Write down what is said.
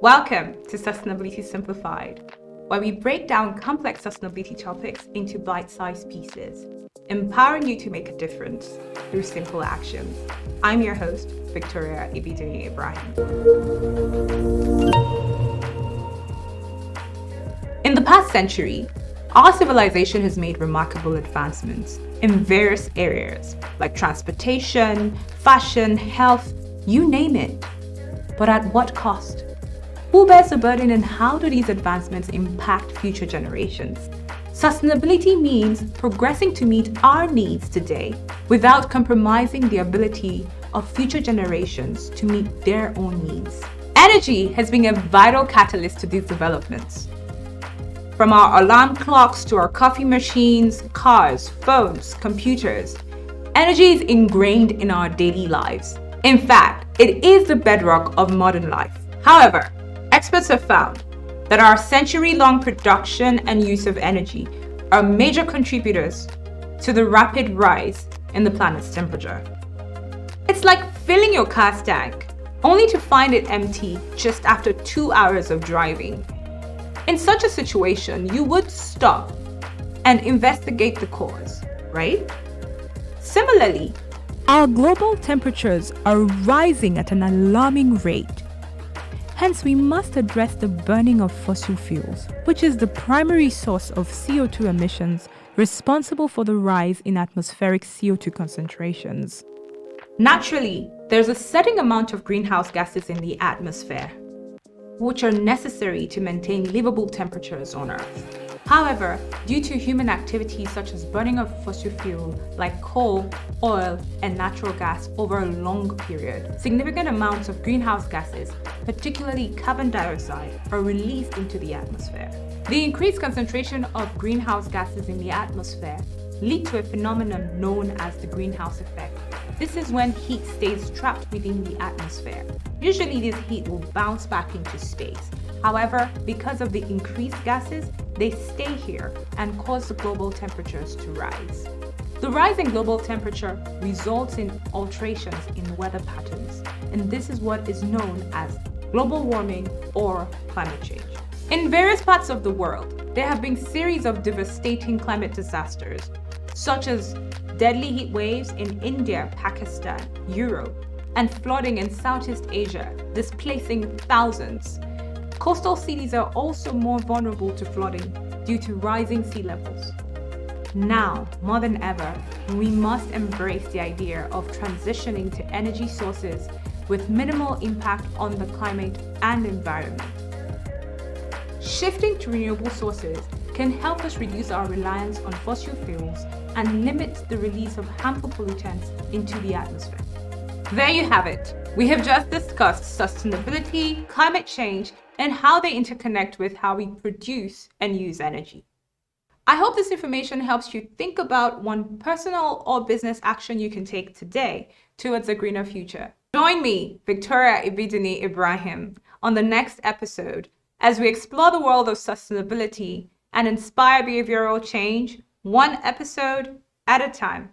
Welcome to Sustainability Simplified, where we break down complex sustainability topics into bite-sized pieces, empowering you to make a difference through simple actions. I'm your host, Victoria Ibidini Ibrahim. In the past century, our civilization has made remarkable advancements in various areas like transportation, fashion, health, you name it. But at what cost? Who bears the burden and how do these advancements impact future generations? Sustainability means progressing to meet our needs today without compromising the ability of future generations to meet their own needs. Energy has been a vital catalyst to these developments. From our alarm clocks to our coffee machines, cars, phones, computers, energy is ingrained in our daily lives. In fact, it is the bedrock of modern life. However, experts have found that our century-long production and use of energy are major contributors to the rapid rise in the planet's temperature. It's like filling your car's tank, only to find it empty just after 2 hours of driving. In such a situation, you would stop and investigate the cause, right? Similarly, our global temperatures are rising at an alarming rate. Hence, we must address the burning of fossil fuels, which is the primary source of CO2 emissions responsible for the rise in atmospheric CO2 concentrations. Naturally, there's a certain amount of greenhouse gases in the atmosphere, which are necessary to maintain livable temperatures on Earth. However, due to human activities such as burning of fossil fuel like coal, oil, and natural gas over a long period, significant amounts of greenhouse gases, particularly carbon dioxide, are released into the atmosphere. The increased concentration of greenhouse gases in the atmosphere lead to a phenomenon known as the greenhouse effect. This is when heat stays trapped within the atmosphere. Usually this heat will bounce back into space. However, because of the increased gases, they stay here and cause the global temperatures to rise. The rise in global temperature results in alterations in weather patterns, and this is what is known as global warming or climate change. In various parts of the world, there have been series of devastating climate disasters, such as deadly heat waves in India, Pakistan, Europe, and flooding in Southeast Asia, displacing thousands. Coastal cities are also more vulnerable to flooding due to rising sea levels. Now, more than ever, we must embrace the idea of transitioning to energy sources with minimal impact on the climate and environment. Shifting to renewable sources can help us reduce our reliance on fossil fuels and limit the release of harmful pollutants into the atmosphere. There you have it. We have just discussed sustainability, climate change, and how they interconnect with how we produce and use energy. I hope this information helps you think about one personal or business action you can take today towards a greener future. Join me, Victoria Ibidini Ibrahim, on the next episode as we explore the world of sustainability and inspire behavioral change, one episode at a time.